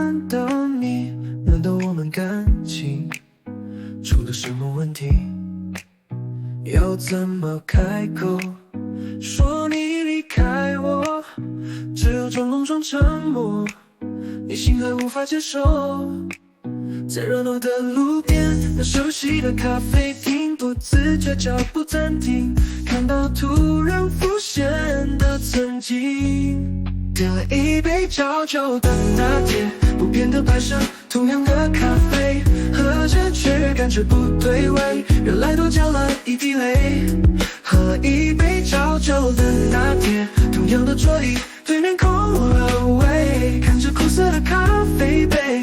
看到你，难道我们感情出了什么问题？要怎么开口说你离开我？只有装聋装沉默，你心还无法接受。在热闹的路边，那熟悉的咖啡厅，不自觉脚步暂停，看到突然浮现的曾经。点了一杯焦酒的拿铁，不变的白色，同样的咖啡，喝着却感觉不对味，原来多加了一滴泪。喝了一杯焦酒的拿铁，同样的桌椅，对面空了位，看着苦涩的咖啡杯，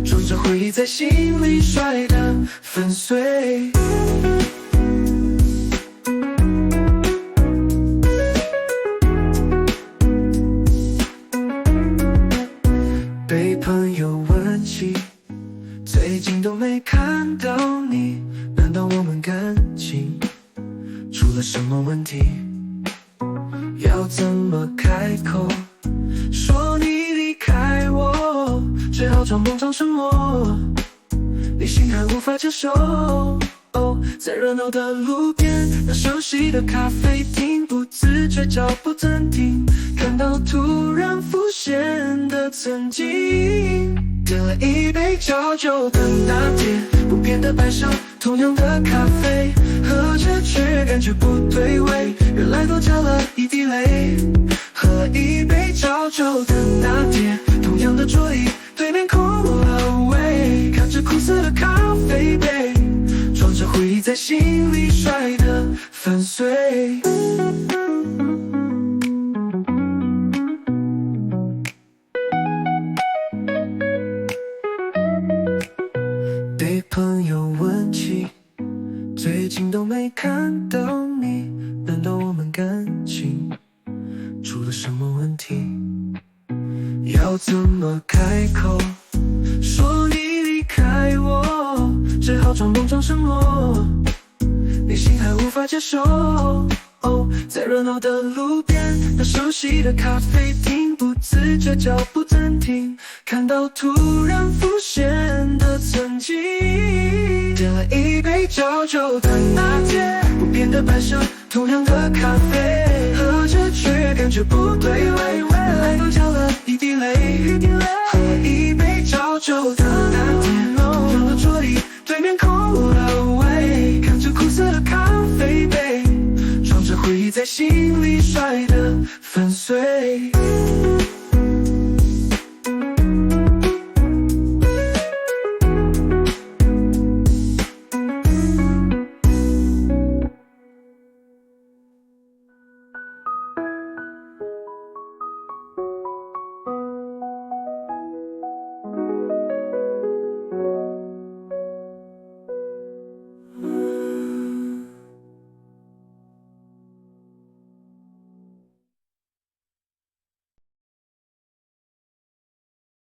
装着回忆在心里摔得粉碎。被朋友问起，最近都没看到你，难道我们感情出了什么问题？要怎么开口说你离开我？只好装聋装沉默，你心还无法接受。在热闹的路边，那熟悉的咖啡厅，不自觉脚步暂停，看到突然浮现的曾经。点了一杯焦酒的拿铁，不变的白色，同样的咖啡，喝着却感觉不对味，原来多加了一滴泪。喝了一杯焦酒的拿铁，同样的桌椅，对面空了位，看着苦涩的咖啡杯，装着回忆在心里摔得粉碎。被朋友问起，最近都没看到你，难道我们感情出了什么问题？要怎么开口说你离开我？只好装聋装沉默，你心还无法接受。在热闹的路边，那熟悉的咖啡厅，不自觉脚步暂停，看到突然浮现的曾经。点了一杯焦酒的拿铁，不变的白色，同样的咖啡，喝着却感觉不对味，原来多加了一滴泪。喝了一杯焦酒的拿铁，同样的桌椅，对面空了位，看着苦涩的咖啡杯，装着回忆在心里摔得粉碎。